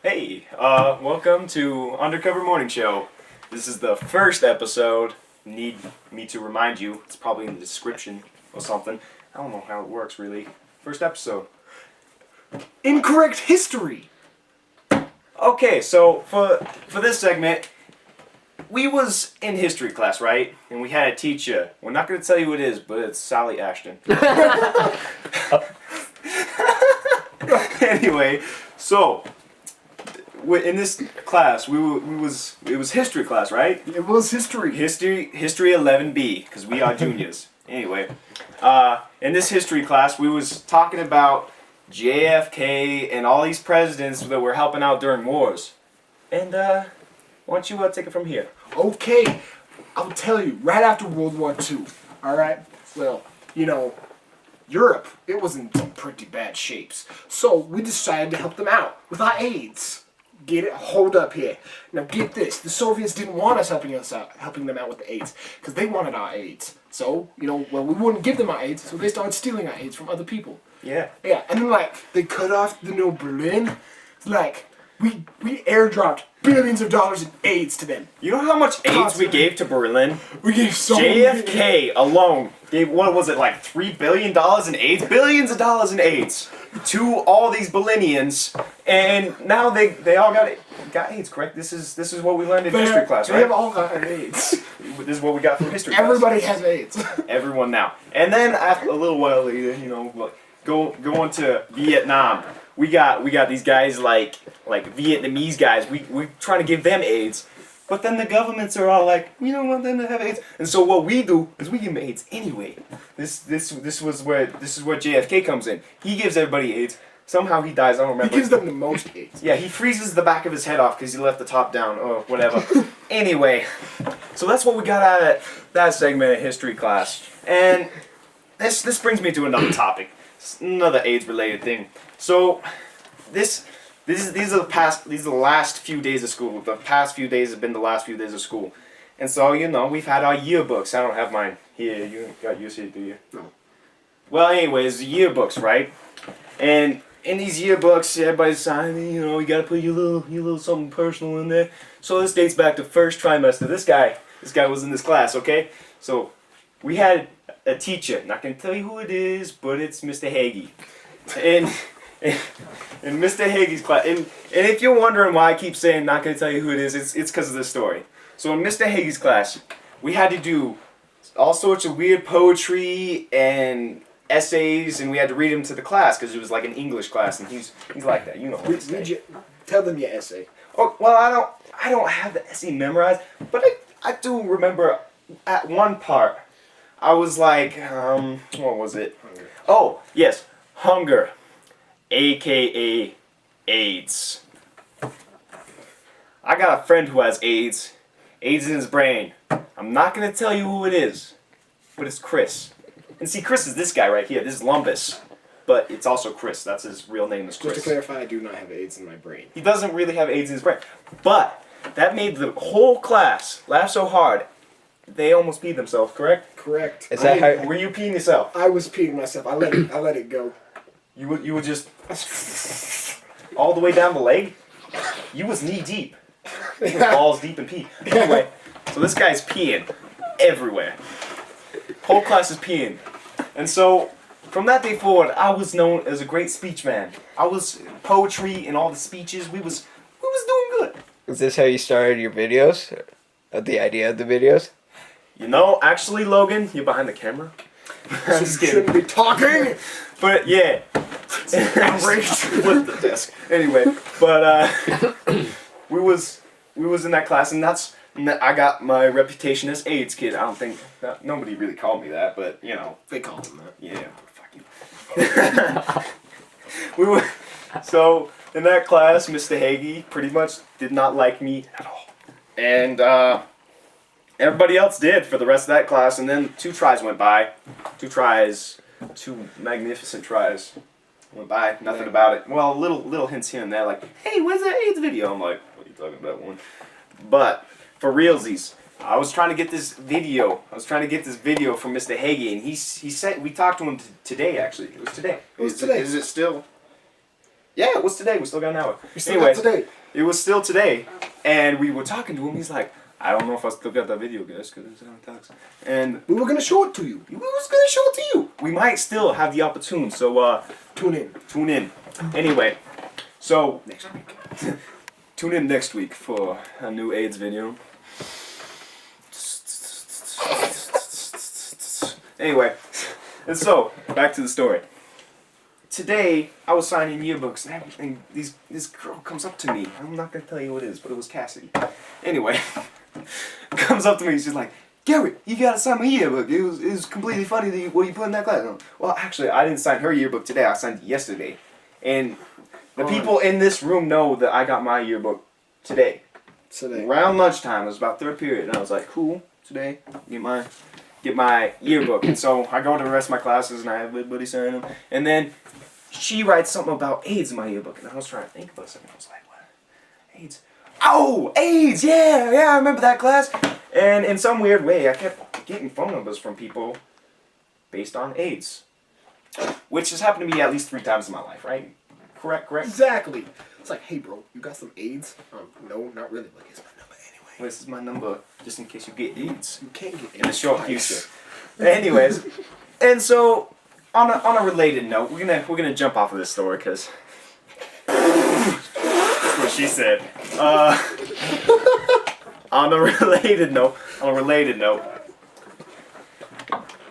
Hey, welcome to Undercover Morning Show. This is the first episode. Need me to remind you, it's probably in the description or something. I don't know how it works really. First episode. Incorrect History! Okay, so for this segment, we was in history class, right? And we had a teacher. We're not going to tell you who it is, but it's Sally Ashton. Anyway, so in this class, it was history class, right? It was history. History 11B, because we are juniors. Anyway, in this history class, we was talking about JFK and all these presidents that were helping out during wars. And why don't you take it from here? Okay, I'll tell you, right after World War II, alright? Well, Europe, it was in some pretty bad shapes. So we decided to help them out with our aids. Get it? Hold up here. Now get this. The Soviets didn't want us helping them out with the aids, because they wanted our aids. So, we wouldn't give them our aids, so they started stealing our aids from other people. Yeah. Yeah, and then they cut off Berlin. We airdropped billions of dollars in aids to them. You know how much aids we gave to Berlin? We gave so JFK alone gave, what was it, like $3 billion in aids? Billions of dollars in aids to all these Berlinians, and now they all got AIDS, correct? This is what we learned in history class, right? They have all got AIDS. This is what we got from history Everybody class. has AIDS. Everyone now. And then after a little while later, going to Vietnam. We got these guys like Vietnamese guys. We trying to give them AIDS, but then the governments are all like, we don't want them to have AIDS. And so what we do is we give them AIDS anyway. This is where JFK comes in. He gives everybody AIDS. Somehow he dies. I don't remember. He gives them the most AIDS. Yeah, he freezes the back of his head off because he left the top down or whatever. Anyway, so that's what we got out of that segment of history class. And this brings me to another topic. Another AIDS-related thing. So, these are the last few days of school. The past few days have been the last few days of school, and so we've had our yearbooks. I don't have mine here. You got yours here, do you? No. Well, anyways, yearbooks, right? And in these yearbooks, everybody's signing. You got to put your little something personal in there. So this dates back to first trimester. This guy was in this class. Okay, so we had a teacher. Not gonna tell you who it is, but it's Mr. Hagee. And in Mr. Hagee's class, and if you're wondering why I keep saying not gonna tell you who it is, it's because of this story. So in Mr. Hagee's class, we had to do all sorts of weird poetry and essays, and we had to read them to the class because it was like an English class, and he's like that, Tell them your essay. Oh well, I don't have the essay memorized, but I do remember at one part. I was like, what was it? Hunger. Oh, yes, hunger, aka AIDS. I got a friend who has AIDS in his brain. I'm not going to tell you who it is, but it's Chris. And see, Chris is this guy right here. This is Lumbus, but it's also Chris. That's his real name is Chris. Just to clarify, I do not have AIDS in my brain. He doesn't really have AIDS in his brain, but that made the whole class laugh so hard. They almost peed themselves, correct? Correct. Is that how? Were you peeing yourself? I was peeing myself. I let it go. You were just all the way down the leg? You was knee deep. You was balls deep in pee. Anyway, so this guy's peeing everywhere. Whole class is peeing. And so, from that day forward, I was known as a great speech man. I was poetry and all the speeches. We was doing good. Is this how you started your videos? The idea of the videos? Actually, Logan, you're behind the camera. So you shouldn't be talking. But yeah, flip the desk. Anyway, but we was in that class, and I got my reputation as AIDS kid. I don't think nobody really called me that, but They called him that. yeah, fucking. So in that class, Mr. Hagee pretty much did not like me at all, and everybody else did for the rest of that class, and then 2 tries went by. 2 magnificent tries went by. Nothing about it. Well, little hints here and there, like, hey, where's that AIDS video? I'm like, what are you talking about, one? But for realsies, I was trying to get this video. from Mr. Hagee, and he said we talked to him today. Actually, it was today. It was today. Is it still? Yeah, it was today. We still got an hour. We still got today. It was still today, and we were talking to him. He's like, I don't know if I still got that video, guys, because it's on text. And We were gonna show it to you. we was gonna show it to you. We might still have the opportunity, so Tune in. tune in. Anyway, so Next week. tune in next week for a new AIDS video. Anyway, and so back to the story. Today I was signing yearbooks and everything. This girl comes up to me. I'm not gonna tell you who it is, but it was Cassidy. Anyway, comes up to me. She's like, "Garrett, you gotta sign my yearbook. It was completely funny that what you put in that class." Well, actually, I didn't sign her yearbook today. I signed it yesterday, and the people in this room know that I got my yearbook today. Around lunchtime, it was about third period, and I was like, "Cool, today, get my yearbook." And so I go to the rest of my classes, and I have everybody sign them, and then she writes something about AIDS in my yearbook, and I was trying to think about something. I was like, "What? AIDS? Oh, AIDS! Yeah, I remember that class." And in some weird way, I kept getting phone numbers from people based on AIDS, which has happened to me at least 3 times in my life, right? Correct. Exactly. It's like, hey, bro, you got some AIDS? No, not really. But here's my number anyway. Well, this is my number, just in case you get AIDS You can't get in the AIDS short twice. future. Anyways, and so on a related note, we're gonna jump off of this story because that's what she said. On a related note,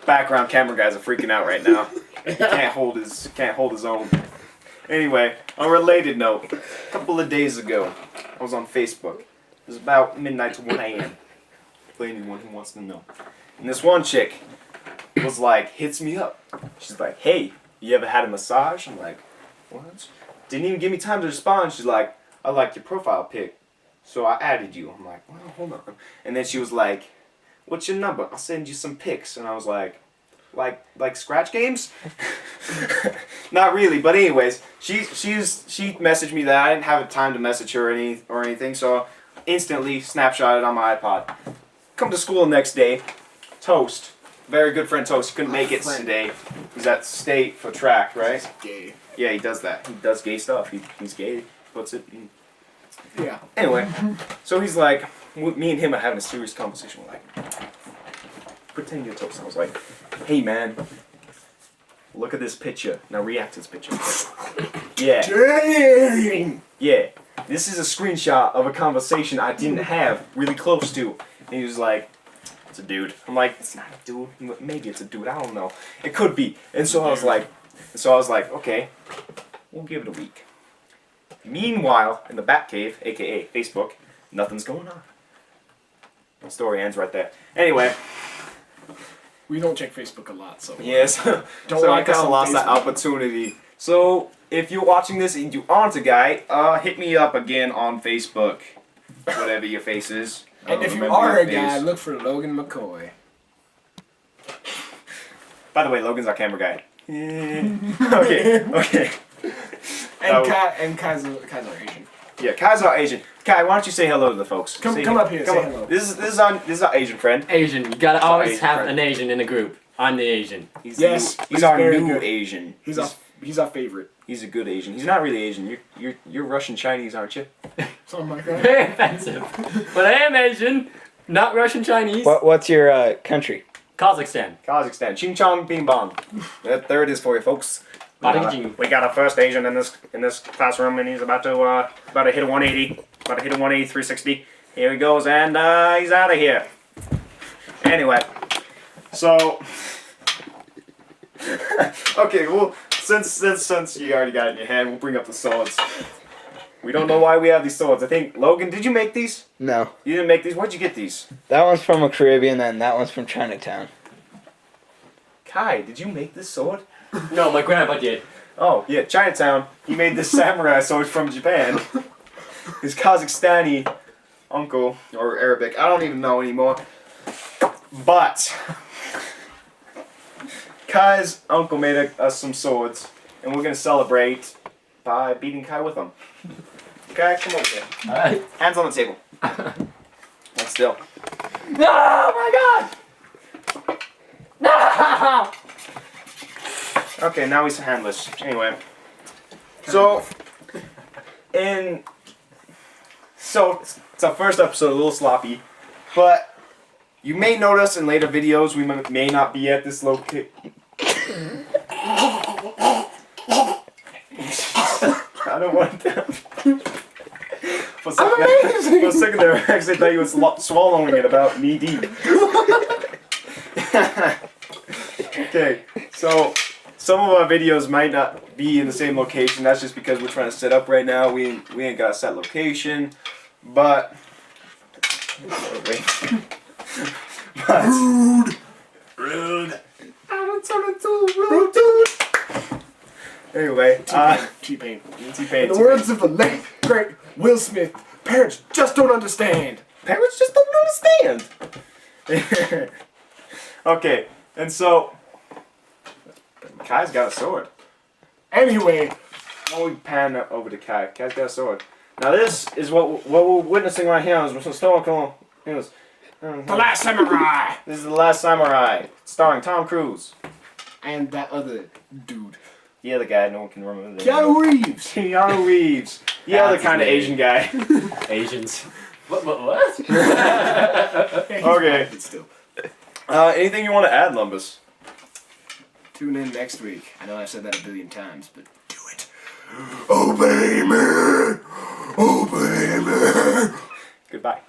background camera guys are freaking out right now. He can't hold his own. Anyway, on a related note, a couple of days ago, I was on Facebook. It was about midnight to 1 a.m. For anyone who wants to know. And this one chick was like, hits me up. She's like, "Hey, you ever had a massage?" I'm like, "What?" Didn't even give me time to respond. She's like, "I like your profile pic, so I added you." I'm like, "Well, hold on." And then she was like, "What's your number? I'll send you some pics." And I was like scratch games? Not really, but anyways, she messaged me that I didn't have time to message her or anything, so instantly snapshotted on my iPod. Come to school the next day. Toast, very good friend Toast, couldn't make it today. He's at state for track, right? Gay. Yeah, he does that. He does gay stuff. He's gay. Puts it in. Yeah. Anyway, so he's like, me and him are having a serious conversation. We're like, pretend you're Toast. I was like, "Hey man, look at this picture. Now react to this picture." Yeah. Dang! Yeah. This is a screenshot of a conversation I didn't have really close to. And he was like, "It's a dude." I'm like, "It's not a dude. Maybe it's a dude. I don't know. It could be." And so I was like, "Okay, we'll give it a week." Meanwhile, in the Batcave, aka Facebook, nothing's going on. The story ends right there. Anyway. We don't check Facebook a lot, so. Yes. Don't So I like kind us of on lost that Facebook. opportunity. So if you're watching this and you aren't a guy, hit me up again on Facebook. Whatever your face is. I And don't if you remember are your a guy, face. look for Logan McCoy. By the way, Logan's our camera guy. Okay. And Kai's our Asian. Yeah, Kai's our Asian. Kai, why don't you say hello to the folks? Come up here, say hello. This is our Asian friend. Asian. You gotta always Asian have friend. an Asian in a group. I'm the Asian. He's Yes, he's he's our very new good. Asian. He's our favorite. He's a good Asian. He's not really Asian. You're Russian Chinese, aren't you? Something like that. Very offensive. But I am Asian, not Russian Chinese. What's your country? Kazakhstan. Kazakhstan. Ching chong bing bong. There it is for you folks. Bada-jing. We got a first Asian in this classroom, and he's about to hit a 180, 360. Here he goes, and he's out of here. Anyway, so okay, well, since you already got it in your hand, we'll bring up the swords. We don't know why we have these swords. I think Logan, did you make these? No. You didn't make these. Where'd you get these? That one's from a Caribbean, and that one's from Chinatown. Kai, did you make this sword? No, my grandpa did. Oh, yeah, Chinatown. He made this samurai sword from Japan. His Kazakhstani uncle, or Arabic, I don't even know anymore. But Kai's uncle made us some swords, and we're gonna celebrate by beating Kai with them. Kai, come over here. Alright. Hands on the table. Hold still. Oh my god! No! Okay, now he's handless. Anyway, so And so it's our first episode, a little sloppy, but you may notice in later videos we may not be at this location. I don't want that. For a second there, I actually thought you was swallowing it about knee deep. Okay, so some of our videos might not be in the same location. That's just because we're trying to set up right now. We ain't got a set location, but rude. I'm gonna turn into a rude dude. Anyway, T-Pain. T-Pain. In the words of the late great Will Smith, parents just don't understand. Parents just don't understand. Okay, and so Kai's got a sword. Anyway, While we pan over to Kai, Kai's got a sword. Now this is what we're witnessing right here. Is some historical news. The Last Samurai This is The Last Samurai, starring Tom Cruise. and that other dude, The other guy, no one can remember. Keanu Reeves. Keanu Reeves. The other kind of Asian guy. Asians. What? Okay. But still, Anything you want to add, Lumbus? tune in next week. I know I've said that a billion times, but do it. Obey me. Obey me. Goodbye.